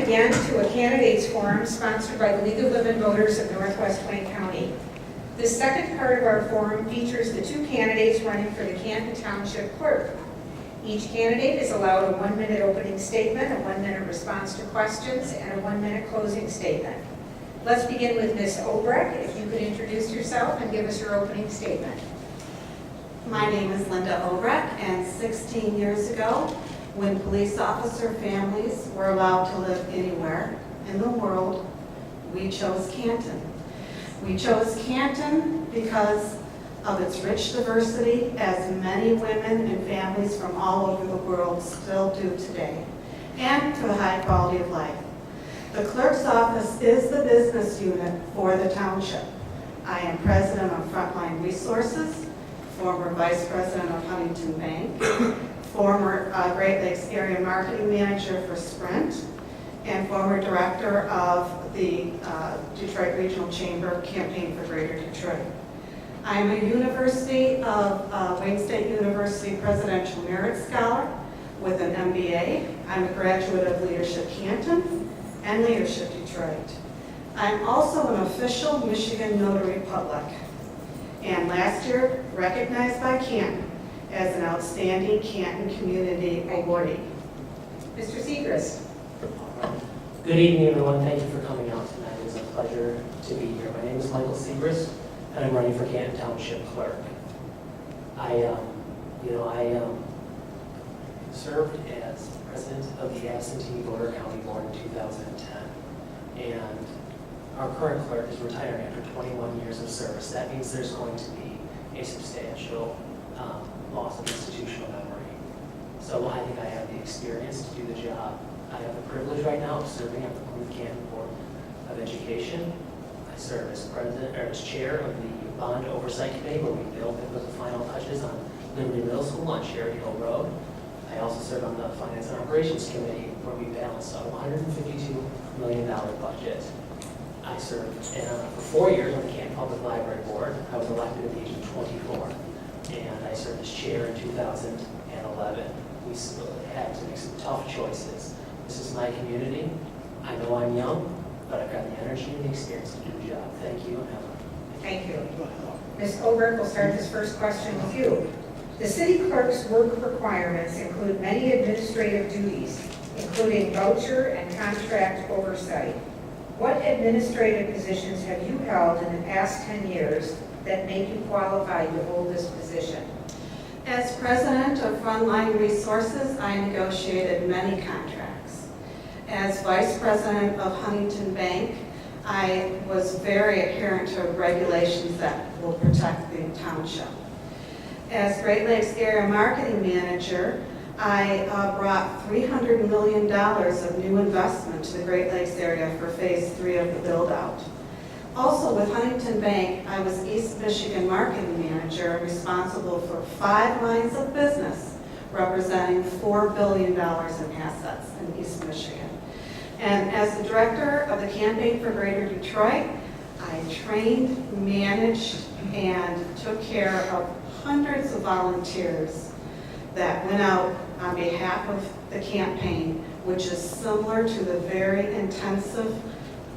again to a candidates forum sponsored by the League of Women Voters of Northwest Wayne County. The second part of our forum features the two candidates running for the Canton Township Clerk. Each candidate is allowed a 1-minute opening statement, a 1-minute response to questions, and a 1-minute closing statement. Let's begin with Ms. Obrecht. If you could introduce yourself and give us your opening statement. My name is Linda Obrecht, and 16 years ago, when police officer families were allowed to live anywhere in the world, we chose Canton. We chose Canton because of its rich diversity, as many women and families from all over the world still do today, and for the high quality of life. The clerk's office is the business unit for the township. I am president of Frontline Resources, former vice president of Huntington Bank, former Great Lakes Area Marketing Manager for Sprint, and former director of the Detroit Regional Chamber Campaign for Greater Detroit. I am a Wayne State University Presidential Merit Scholar with an MBA. I'm a graduate of Leadership Canton and Leadership Detroit. I'm also an official Michigan Notary Public, and last year recognized by Canton as an outstanding Canton Community Awardee. Mr. Segrist. Good evening, everyone. Thank you for coming out tonight. It's a pleasure to be here. My name is Michael Segrist, and I'm running for Canton Township Clerk. I served as president of the Absentee Voter County Board in 2010, and our current clerk is retiring after 21 years of service. That means there's going to be a substantial loss of institutional memory. So I think I have the experience to do the job. I have the privilege right now of serving on the Plymouth Canton Board of Education. I serve as president or as chair of the Bond Oversight Committee, where we built and put the final touches on Liberty Middle School on Cherry Hill Road. I also serve on the Finance and Operations Committee, where we balanced a $152 million budget. I served for 4 years on the Canton Public Library Board. I was elected at the age of 24, and I served as chair in 2011. We had to make some tough choices. This is my community. I know I'm young, but I've got the energy and the experience to do the job. Thank you, and have a Thank you. Ms. Obrecht will start this first question with you. The city clerk's work requirements include many administrative duties, including voucher and contract oversight. What administrative positions have you held in the past 10 years that make you qualified to hold this position? As president of Frontline Resources, I negotiated many contracts. As vice president of Huntington Bank, I was very adherent to regulations that will protect the township. As Great Lakes Area Marketing Manager, I brought $300 million of new investment to the Great Lakes area for phase 3 of the build-out. Also with Huntington Bank, I was East Michigan Marketing Manager, responsible for 5 lines of business, representing $4 billion in assets in East Michigan. And as the director of the Campaign for Greater Detroit, I trained, managed, and took care of hundreds of volunteers that went out on behalf of the campaign, which is similar to the very intensive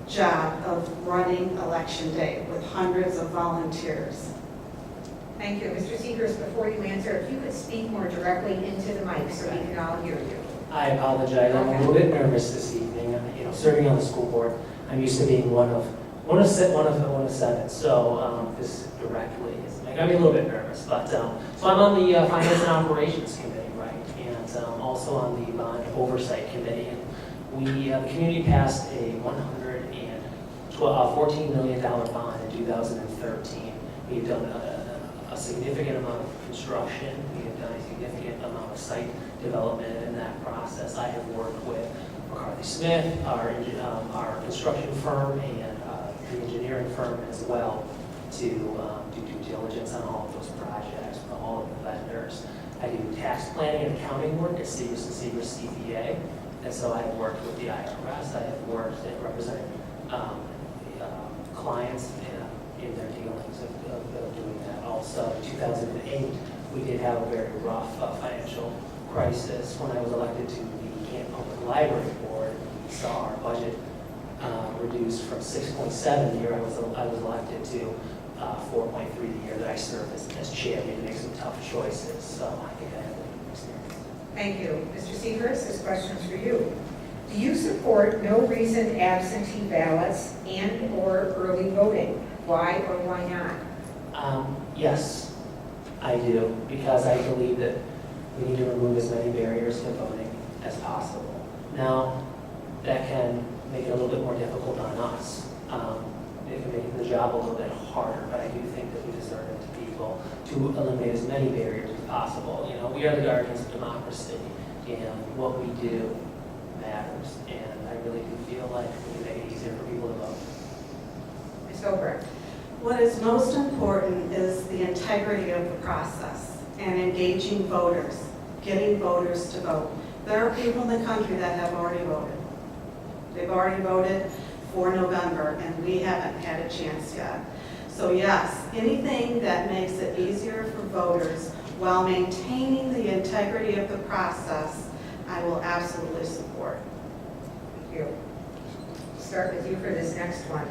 job of running election day with hundreds of volunteers. Thank you. Mr. Segrist, before you answer, if you could speak more directly into the mic so we can all hear you. I apologize. I'm a little bit nervous this evening. Serving on the school board, I'm used to being one of 7. So this directly is got me a little bit nervous. But so I'm on the Finance and Operations Committee, right, and also on the Bond Oversight Committee. And the community passed a $14 million bond in 2013. We've done a significant amount of construction. We have done a significant amount of site development in that process. I have worked with McCarthy Smith, our construction firm, and the engineering firm as well to do due diligence on all of those projects for all of the vendors. I do tax planning and accounting work at Segrist & Segrist CPA, and so I have worked with the IRS. I have worked and represented clients in their dealings of doing that. Also, in 2008, we did have a very rough financial crisis when I was elected to the Canton Public Library Board. saw our budget reduced from 6.7 the year I was elected to 4.3 the year that I served as chair. We had to make some tough choices, so I think I have the experience. Thank you. Mr. Seegers, this question is for you. Do you support no reason absentee ballots and/or early voting? Why or why not? Yes, I do, because I believe that we need to remove as many barriers to voting as possible. Now, that can make it a little bit more difficult on us. It can make the job a little bit harder, but I do think that we deserve it to people to eliminate as many barriers as possible. You know, we are the guardians of democracy, and what we do matters, and I really do feel like we can make it easier for people to vote. Ms. Obrecht. What is most important is the integrity of the process and engaging voters, getting voters to vote. There are people in the country that have already voted. They've already voted for November, and we haven't had a chance yet. So yes, anything that makes it easier for voters while maintaining the integrity of the process, I will absolutely support. Thank you. Start with you for this next one.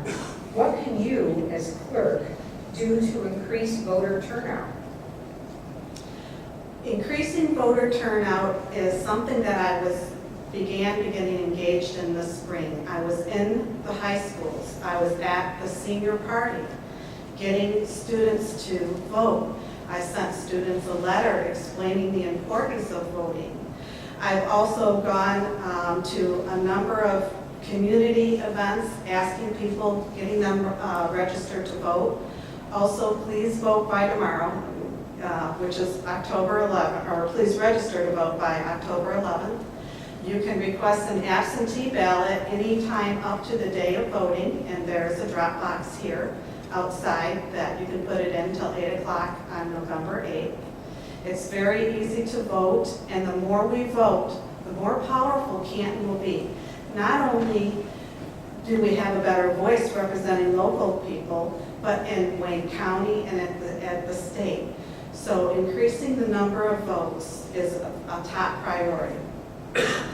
What can you, as clerk, do to increase voter turnout? Increasing voter turnout is something that I began getting engaged in this spring. I was in the high schools. I was at the senior party, getting students to vote. I sent students a letter explaining the importance of voting. I've also gone to a number of community events, asking people, getting them registered to vote. Also, please vote by tomorrow, which is October 11th, or please register to vote by October 11th. You can request an absentee ballot anytime up to the day of voting, and there's a drop box here outside that you can put it in until 8 o'clock on November 8th. It's very easy to vote, and the more we vote, the more powerful Canton will be. Not only do we have a better voice representing local people, but in Wayne County and at the state. So increasing the number of votes is a top priority.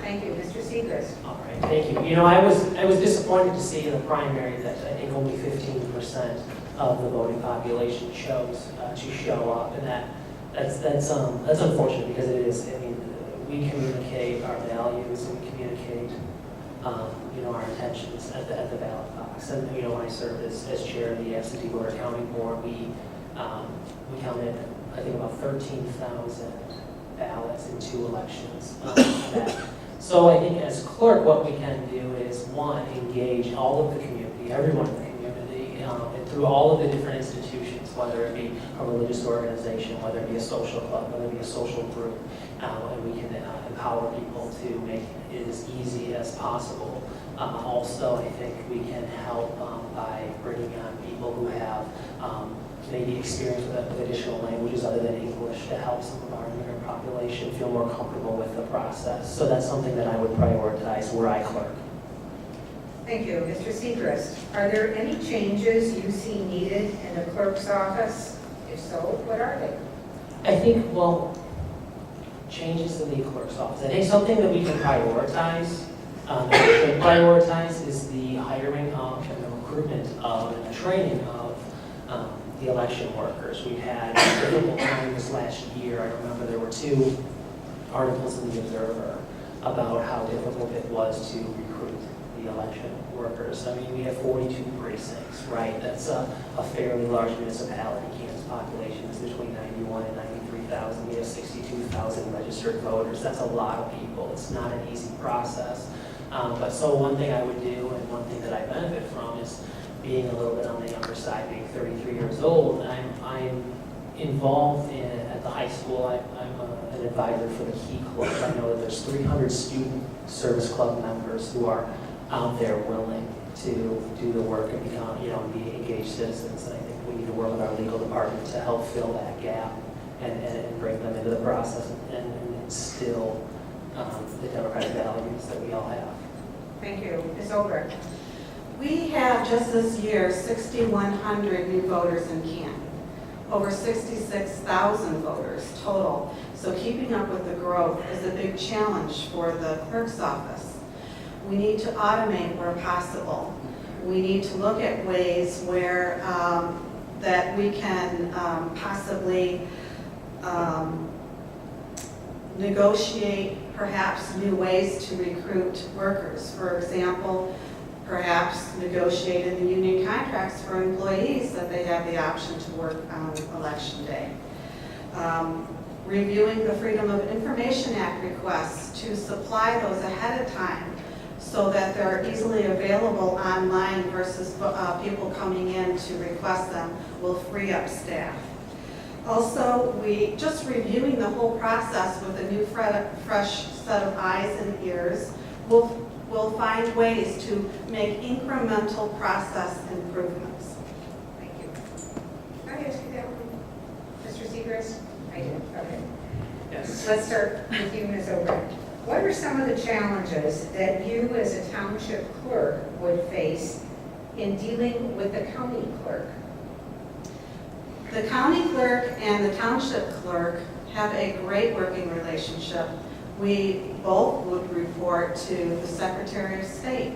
Thank you. Mr. Seegers. All right, thank you. You know, I was disappointed to see in the primary that I think only 15% of the voting population chose to show up, and that's unfortunate because it is. I mean, we communicate our values and we communicate, you know, our intentions at the ballot box. And you know, when I served as chair of the absentee voter counting board, we counted I think about 13,000 ballots in 2 elections. So I think as clerk, what we can do is, one, engage all of the community, everyone in the community, and through all of the different institutions, whether it be a religious organization, whether it be a social club, whether it be a social group, and we can empower people to make it as easy as possible. Also, I think we can help by bringing on people who have maybe experience with additional languages other than English to help some of our immigrant population feel more comfortable with the process. So that's something that I would prioritize where I clerk. Thank you. Mr. Segrist, are there any changes you see needed in the clerk's office? If so, what are they? I think, well, changes in the clerk's office. I think something that we can prioritize, that we should prioritize, is the hiring of and the recruitment of and the training of the election workers. We've had a difficult time this last year. I remember there were 2 articles in the Observer about how difficult it was to recruit the election workers. I mean, we have 42 precincts, right? That's a fairly large municipality. Kansas population is between 91 and 93,000. We have 62,000 registered voters. That's a lot of people. It's not an easy process. But so one thing I would do, and one thing that I benefit from, is being a little bit on the younger side, being 33 years old. I'm involved at the high school. I'm an advisor for the Key Club. I know that there's 300 student service club members who are out there willing to do the work and become, be engaged citizens. And I think we need to work with our legal department to help fill that gap and bring them into the process and instill the democratic values that we all have. Thank you. Ms. Obrecht. We have just this year 6,100 new voters in Canton, over 66,000 voters total. So keeping up with the growth is a big challenge for the clerk's office. We need to automate where possible. We need to look at ways where that we can possibly negotiate perhaps new ways to recruit workers. For example, perhaps negotiate in the union contracts for employees that they have the option to work on election day. Reviewing the Freedom of Information Act requests to supply those ahead of time so that they're easily available online versus people coming in to request them will free up staff. Also, we just reviewing the whole process with a new fresh set of eyes and ears, we'll find ways to make incremental process improvements. Thank you. Can I ask you that one? Mr. Segrist? I did, okay. Yes. Let's start with you, Ms. Obrecht. What are some of the challenges that you as a township clerk would face in dealing with the county clerk? The county clerk and the township clerk have a great working relationship. We both would report to the Secretary of State.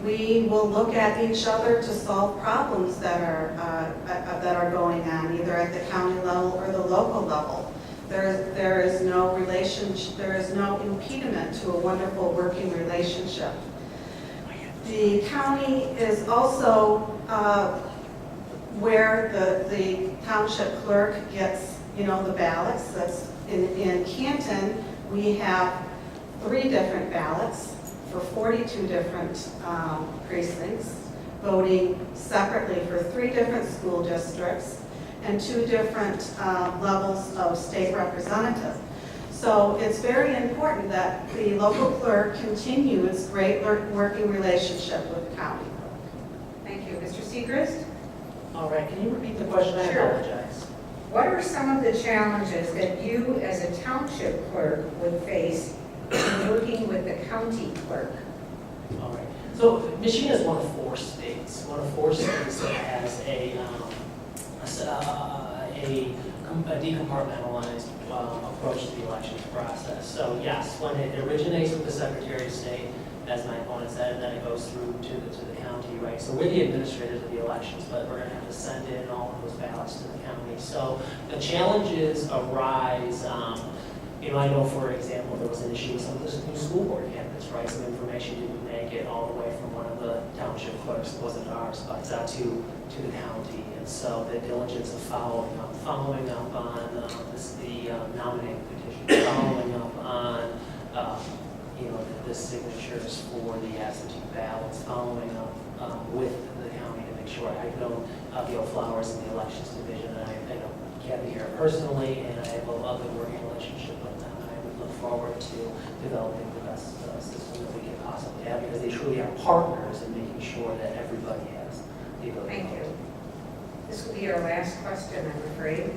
We will look at each other to solve problems that are going on, either at the county level or the local level. There is no relationship, there is no impediment to a wonderful working relationship. The county is also where the township clerk gets, the ballots. That's in Canton, we have 3 different ballots for 42 different precincts, voting separately for 3 different school districts and 2 different levels of state representative. So it's very important that the local clerk continue its great working relationship with the county. Thank you. Mr. Segrist? All right, can you repeat the question? I Sure. apologize. What are some of the challenges that you as a township clerk would face in working with the county clerk? All right. So Michigan is one of 4 states. One of 4 states that has a decompartmentalized approach to the elections process. So yes, when it originates with the Secretary of State, as my opponent said, and then it goes through to the county, right? So we're the administrators of the elections, but we're going to have to send in all of those ballots to the county. So the challenges arise. I know, for example, there was an issue with some of the new school board candidates, right? Some information didn't make it all the way from one of the township clerks, it wasn't ours, but to the county. And so the diligence of following up on the nominating petition, following up on the signatures for the absentee ballots, following up with the county to make sure. I've known Bill Flowers in the elections division, and I know Kathy here personally, and I have a good working relationship with them. And I would look forward to developing the best system that we can possibly have, because they truly are partners in making sure that everybody has the ability. Thank you. This will be our last question, I'm afraid.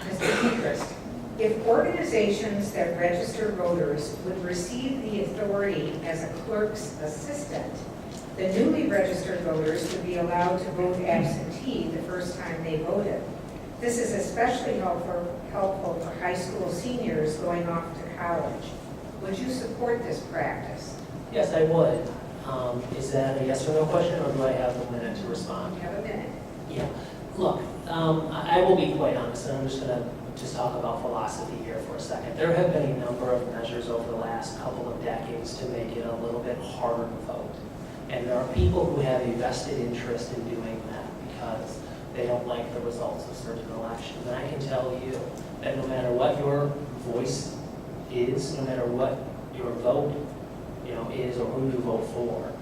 Mr. Segrist, if organizations that register voters would receive the authority as a clerk's assistant, the newly registered voters would be allowed to vote absentee the first time they voted. This is especially helpful for high school seniors going off to college. Would you support this practice? Yes, I would. Is that a yes or no question, or do I have a minute to respond? You have a minute. Yeah. Look, I will be quite honest, and I'm just going to talk about philosophy here for a second. There have been a number of measures over the last couple of decades to make it a little bit harder to vote. And there are people who have a vested interest in doing that because they don't like the results of certain elections. And I can tell you that no matter what your voice is, no matter what your vote is or who you vote for,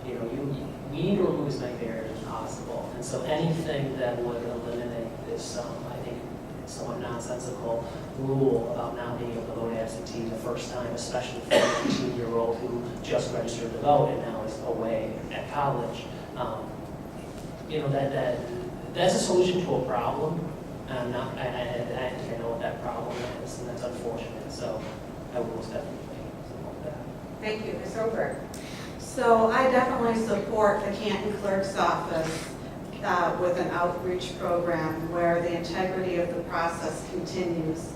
we need to remove as many barriers as possible. And so anything that would eliminate this, I think, somewhat nonsensical rule about not being able to vote absentee the first time, especially for an 18-year-old who just registered to vote and now is away at college, that's a solution to a problem. And I think I know what that problem is, and that's unfortunate. So I will most definitely support that. Thank you. Ms. Obrecht. So I definitely support the Canton Clerk's Office with an outreach program where the integrity of the process continues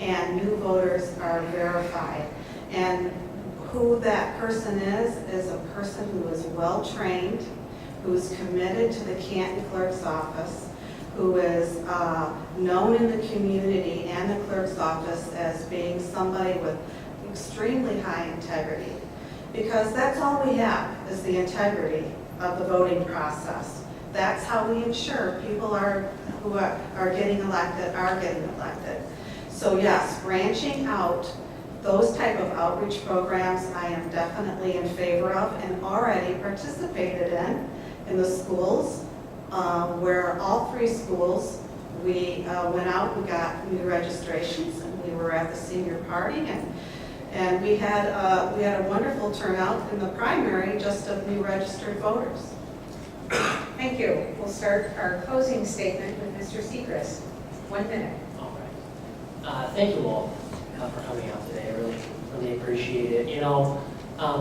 and new voters are verified. And who that person is a person who is well-trained, who's committed to the Canton Clerk's office, who is known in the community and the clerk's office as being somebody with extremely high integrity. Because that's all we have, is the integrity of the voting process. That's how we ensure people who are getting elected are getting elected. So yes, branching out those type of outreach programs I am definitely in favor of and already participated in the schools, where all 3 schools, we went out and got new registrations, and we were at the senior party, and we had a wonderful turnout in the primary just of new registered voters. Thank you. We'll start our closing statement with Mr. Seacrest. 1 minute. All right. Thank you all for coming out today. I really appreciate it. You know,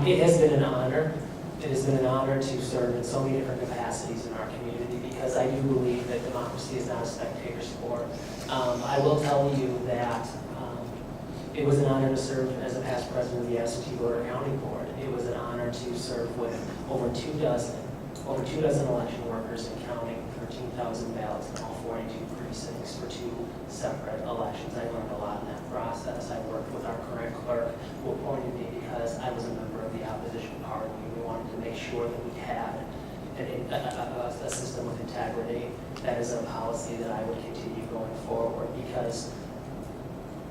it has been an honor. It has been an honor to serve in so many different capacities in our community, because I do believe that democracy is not a spectator sport. I will tell you that it was an honor to serve as a past president of the Absentee Voter County Board. It was an honor to serve with over 2 dozen election workers and counting 13,000 ballots in all 42 precincts for 2 separate elections. I learned a lot in that process. I worked with our current clerk, who appointed me because I was a member of the opposition party. We wanted to make sure that we had a system of integrity. That is a policy that I would continue going forward, because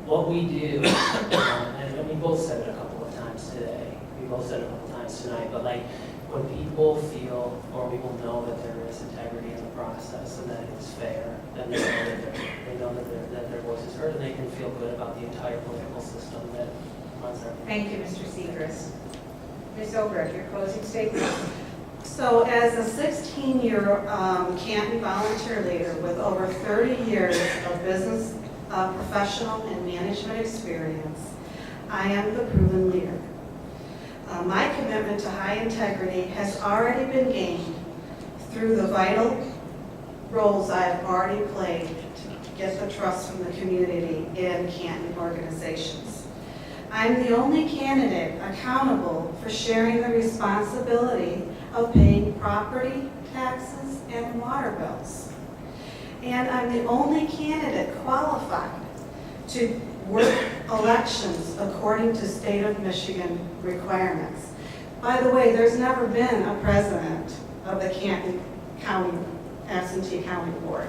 what we do, and we both said it a couple of times today, we both said it a couple of times tonight, but like, when people feel, or people know that there is integrity in the process and that it is fair, then they know that their voice is heard, and they can feel good about the entire political system that runs our country. Thank you, Mr. Seacrest. Ms. Obrecht, your closing statement. So as a 16-year Canton volunteer leader with over 30 years of business, professional, and management experience, I am the proven leader. My commitment to high integrity has already been gained through the vital roles I have already played to get the trust from the community in Canton organizations. I'm the only candidate accountable for sharing the responsibility of paying property taxes and water bills. And I'm the only candidate qualified to work elections according to state of Michigan requirements. By the way, there's never been a president of the Canton County Absentee County Board.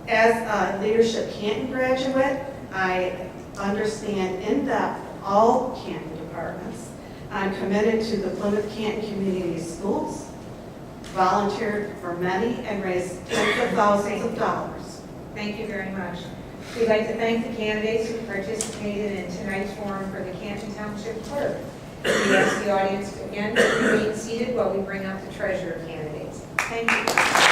As a Leadership Canton graduate, I understand in depth all Canton departments. I'm committed to the Plymouth Canton Community Schools, volunteered for many, and raised tens of thousands of dollars. Thank you very much. We'd like to thank the candidates who participated in tonight's forum for the Canton Township Clerk. We ask the audience again to remain seated while we bring up the treasurer candidates. Thank you.